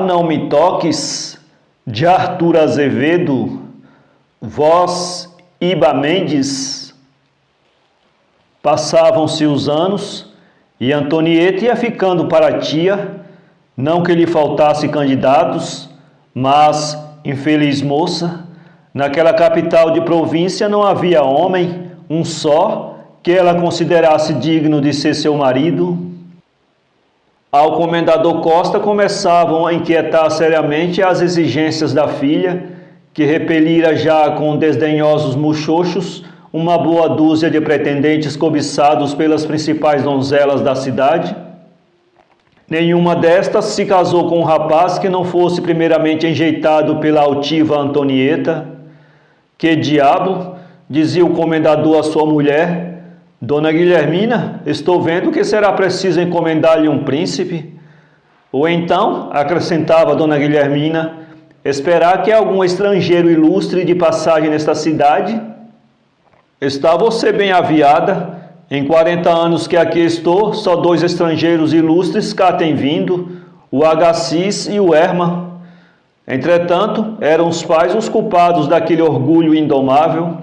Não Me Toques, de Arthur Azevedo, voz Iba Mendes. Passavam-se os anos e Antonieta ia ficando para a tia, não que lhe faltasse candidatos, mas, infeliz moça, naquela capital de província não havia homem, um só, que ela considerasse digno de ser seu marido. Ao comendador Costa começavam a inquietar seriamente as exigências da filha, que repelira já com desdenhosos muxoxos uma boa dúzia de pretendentes cobiçados pelas principais donzelas da cidade. Nenhuma destas se casou com um rapaz que não fosse primeiramente enjeitado pela altiva Antonieta. Que diabo, dizia o comendador à sua mulher, Dona Guilhermina, estou vendo que será preciso encomendar-lhe um príncipe. Ou então, acrescentava Dona Guilhermina, esperar que algum estrangeiro ilustre de passagem nesta cidade. Está você bem aviada. Em 40 anos que aqui estou, só 2 estrangeiros ilustres cá têm vindo, o Agassiz e o Hermann. Entretanto, eram os pais os culpados daquele orgulho indomável.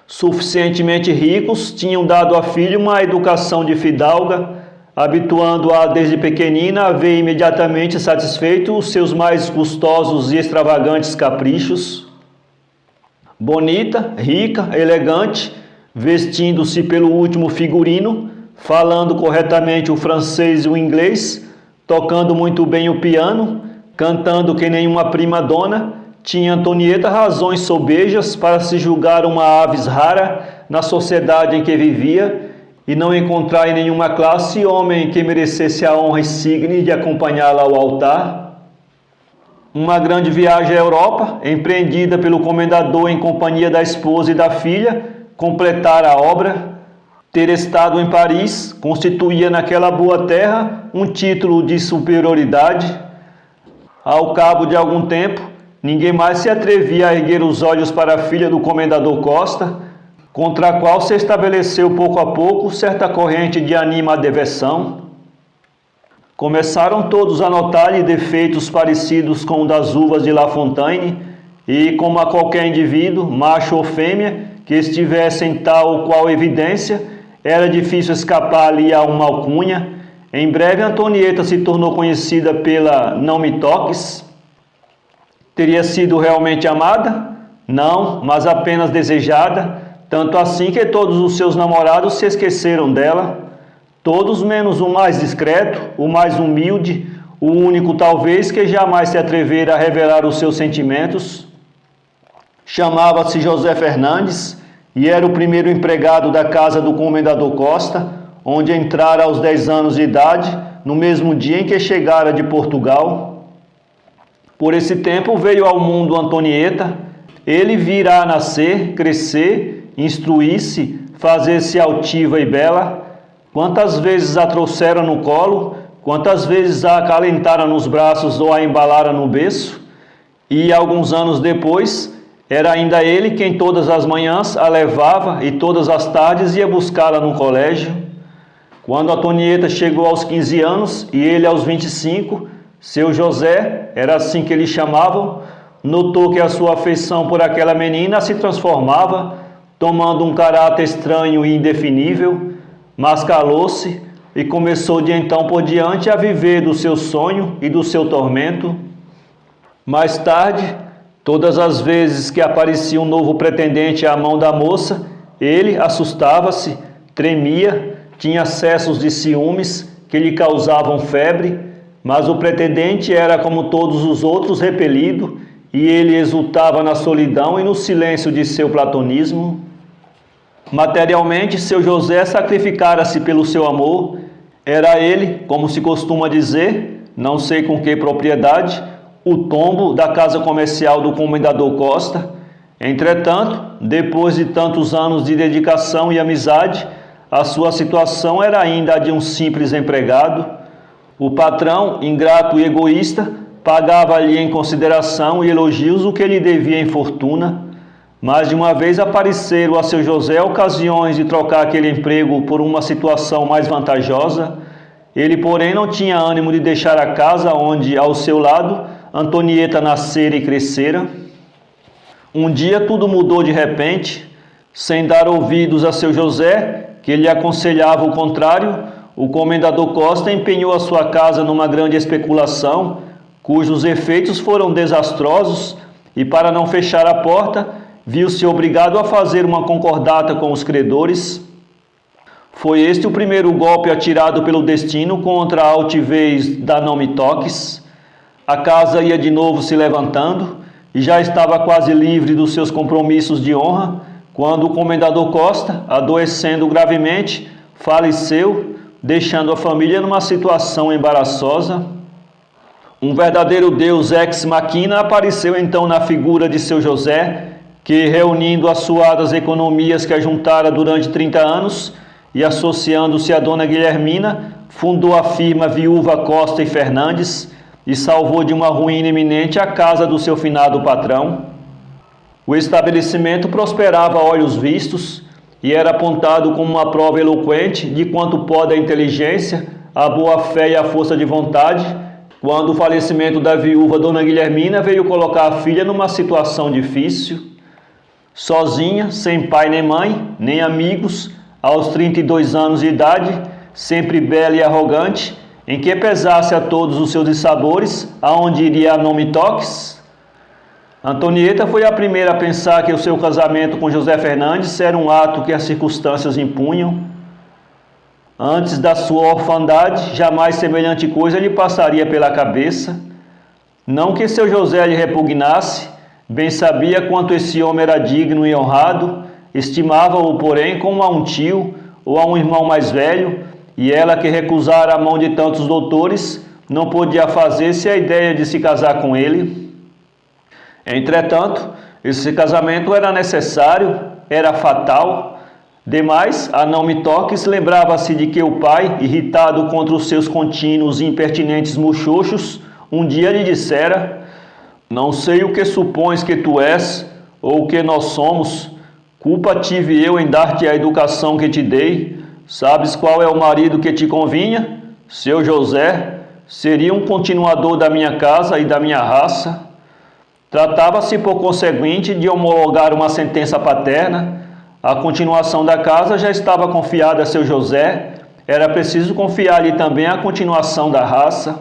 Suficientemente ricos, tinham dado à filha uma educação de fidalga, habituando-a desde pequenina a ver imediatamente satisfeito os seus mais custosos e extravagantes caprichos. Bonita, rica, elegante, vestindo-se pelo último figurino, falando corretamente o francês e o inglês, tocando muito bem o piano, cantando que nenhuma prima dona, tinha Antonieta razões sobejas para se julgar uma avis rara na sociedade em que vivia e não encontrar em nenhuma classe homem que merecesse a honra insigne de acompanhá-la ao altar. Uma grande viagem à Europa, empreendida pelo comendador em companhia da esposa e da filha, completara a obra. Ter estado em Paris constituía naquela boa terra um título de superioridade. Ao cabo de algum tempo, ninguém mais se atrevia a erguer os olhos para a filha do comendador Costa, contra a qual se estabeleceu pouco a pouco certa corrente de animadversão. Começaram todos a notar-lhe defeitos parecidos com o das uvas de La Fontaine, e como a qualquer indivíduo, macho ou fêmea, que estivesse em tal ou qual evidência, era difícil escapar-lhe a uma alcunha. Em breve, Antonieta se tornou conhecida pela Não Me Toques. Teria sido realmente amada? Não, mas apenas desejada, tanto assim que todos os seus namorados se esqueceram dela, todos menos o mais discreto, o mais humilde, o único talvez que jamais se atrevera a revelar os seus sentimentos. Chamava-se José Fernandes e era o primeiro empregado da casa do comendador Costa, onde entrara aos 10 anos de idade, no mesmo dia em que chegara de Portugal. Por esse tempo veio ao mundo Antonieta. Ele virá nascer, crescer, instruir-se, fazer-se altiva e bela. Quantas vezes a trouxeram no colo, quantas vezes a acalentaram nos braços ou a embalaram no berço. E alguns anos depois, era ainda ele quem todas as manhãs a levava e todas as tardes ia buscá-la no colégio. Quando Antonieta chegou aos 15 anos e ele aos 25, seu José, era assim que eles chamavam, notou que a sua afeição por aquela menina se transformava, tomando um caráter estranho e indefinível, mas calou-se e começou de então por diante a viver do seu sonho e do seu tormento. Mais tarde, todas as vezes que aparecia um novo pretendente à mão da moça, ele assustava-se, tremia, tinha acessos de ciúmes que lhe causavam febre, mas o pretendente era, como todos os outros, repelido, e ele exultava na solidão e no silêncio de seu platonismo. Materialmente, seu José sacrificara-se pelo seu amor. Era ele, como se costuma dizer, não sei com que propriedade, o tombo da casa comercial do comendador Costa. Entretanto, depois de tantos anos de dedicação e amizade, a sua situação era ainda a de um simples empregado. O patrão, ingrato e egoísta, pagava-lhe em consideração e elogios o que lhe devia em fortuna. Mais de uma vez apareceram a seu José ocasiões de trocar aquele emprego por uma situação mais vantajosa, Ele, porém, não tinha ânimo de deixar a casa onde, ao seu lado, Antonieta nascera e crescera. Um dia tudo mudou de repente, sem dar ouvidos a seu José, que lhe aconselhava o contrário. O comendador Costa empenhou a sua casa numa grande especulação, cujos efeitos foram desastrosos, e para não fechar a porta, viu-se obrigado a fazer uma concordata com os credores. Foi este o primeiro golpe atirado pelo destino contra a altivez da Não Me Toques. A casa ia de novo se levantando e já estava quase livre dos seus compromissos de honra, quando o comendador Costa, adoecendo gravemente, faleceu, deixando a família numa situação embaraçosa. Um verdadeiro Deus ex machina apareceu então na figura de seu José, que, reunindo as suadas economias que ajuntara durante 30 anos e associando-se a dona Guilhermina, fundou a firma Viúva Costa e Fernandes e salvou de uma ruína iminente a casa do seu finado patrão. O estabelecimento prosperava a olhos vistos e era apontado como uma prova eloquente de quanto pode a inteligência, a boa-fé e a força de vontade, quando o falecimento da viúva dona Guilhermina veio colocar a filha numa situação difícil. Sozinha, sem pai nem mãe, nem amigos, aos 32 anos de idade, sempre bela e arrogante, em que pesasse a todos os seus dissabores, aonde iria a Não Me Toques? Antonieta foi a primeira a pensar que o seu casamento com José Fernandes era um ato que as circunstâncias impunham. Antes da sua orfandade, jamais semelhante coisa lhe passaria pela cabeça. Não que seu José lhe repugnasse, bem sabia quanto esse homem era digno e honrado, estimava-o, porém, como a um tio ou a um irmão mais velho, e ela, que recusara a mão de tantos doutores, não podia fazer-se a ideia de se casar com ele. Entretanto, esse casamento era necessário, era fatal. Demais, a Não Me Toques lembrava-se de que o pai, irritado contra os seus contínuos e impertinentes muxoxos, um dia lhe dissera: "Não sei o que supões que tu és, ou o que nós somos. Culpa tive eu em dar-te a educação que te dei. Sabes qual é o marido que te convinha? Seu José. Seria um continuador da minha casa e da minha raça." Tratava-se, por conseguinte, de homologar uma sentença paterna. A continuação da casa já estava confiada a seu José, era preciso confiar-lhe também a continuação da raça.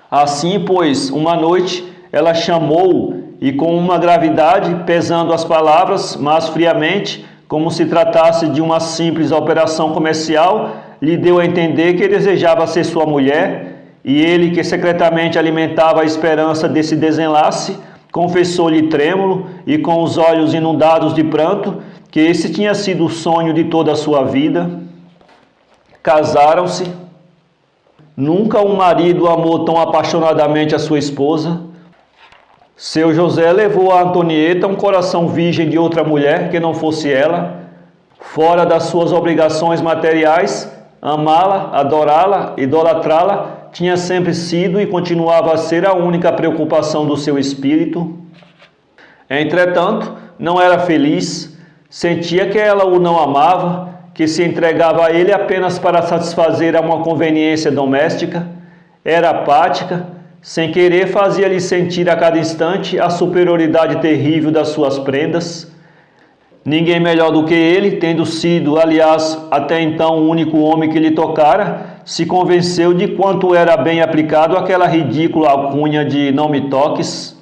Assim, pois, uma noite, ela chamou-o e, com uma gravidade, pesando as palavras, mas friamente, como se tratasse de uma simples operação comercial, lhe deu a entender que desejava ser sua mulher, e ele, que secretamente alimentava a esperança desse desenlace, confessou-lhe trêmulo e com os olhos inundados de pranto que esse tinha sido o sonho de toda a sua vida. Casaram-se. Nunca um marido amou tão apaixonadamente a sua esposa. Seu José levou a Antonieta um coração virgem de outra mulher que não fosse ela. Fora das suas obrigações materiais, amá-la, adorá-la, idolatrá-la, tinha sempre sido e continuava a ser a única preocupação do seu espírito. Entretanto, não era feliz, sentia que ela o não amava, que se entregava a ele apenas para satisfazer a uma conveniência doméstica. Era apática, sem querer fazia-lhe sentir a cada instante a superioridade terrível das suas prendas. Ninguém melhor do que ele, tendo sido, aliás, até então o único homem que lhe tocara, se convenceu de quanto era bem aplicado aquela ridícula alcunha de Não Me Toques.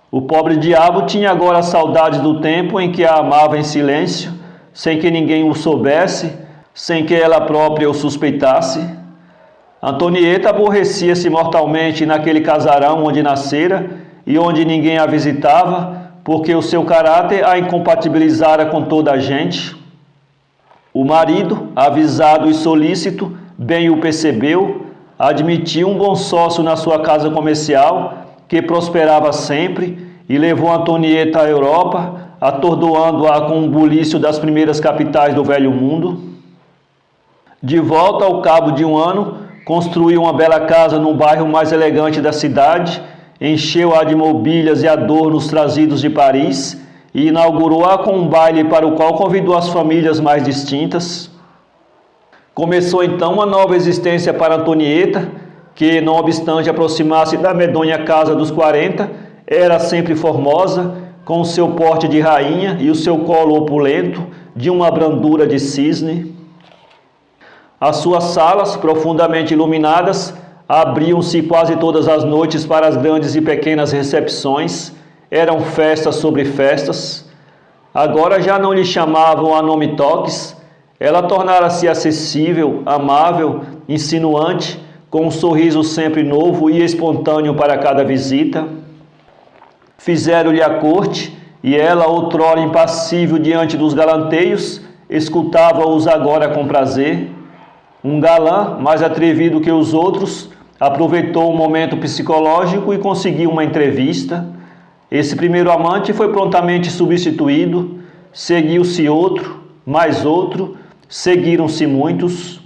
O pobre diabo tinha agora saudades do tempo em que a amava em silêncio, sem que ninguém o soubesse, sem que ela própria o suspeitasse. Antonieta aborrecia-se mortalmente naquele casarão onde nascera e onde ninguém a visitava, porque o seu caráter a incompatibilizara com toda a gente. O marido, avisado e solícito, bem o percebeu, admitiu um bom sócio na sua casa comercial, que prosperava sempre, e levou Antonieta à Europa, atordoando-a com o bulício das primeiras capitais do velho mundo. De volta, ao cabo de um ano, construiu uma bela casa no bairro mais elegante da cidade, encheu-a de mobílias e adornos trazidos de Paris e inaugurou-a com um baile para o qual convidou as famílias mais distintas. Começou então uma nova existência para Antonieta, que, não obstante aproximar-se da medonha casa dos 40, era sempre formosa, com o seu porte de rainha e o seu colo opulento, de uma brandura de cisne. As suas salas, profundamente iluminadas, abriam-se quase todas as noites para as grandes e pequenas recepções. Eram festas sobre festas. Agora já não lhe chamavam a nome toques. Ela tornara-se acessível, amável, insinuante, com um sorriso sempre novo e espontâneo para cada visita. Fizeram-lhe a corte, e ela, outrora impassível diante dos galanteios, escutava-os agora com prazer. Um galã, mais atrevido que os outros, aproveitou um momento psicológico e conseguiu uma entrevista. Esse primeiro amante foi prontamente substituído, seguiu-se outro, mais outro, seguiram-se muitos.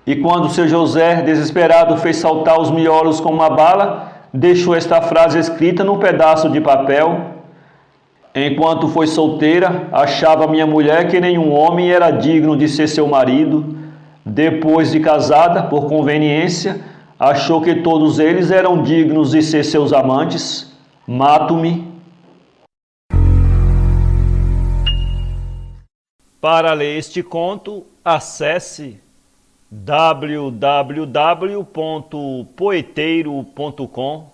E quando seu José, desesperado, fez saltar os miolos com uma bala, deixou esta frase escrita num pedaço de papel: enquanto foi solteira, achava minha mulher que nenhum homem era digno de ser seu marido. Depois de casada, por conveniência, achou que todos eles eram dignos de ser seus amantes. Mato-me. Para ler este conto, acesse www.poeteiro.com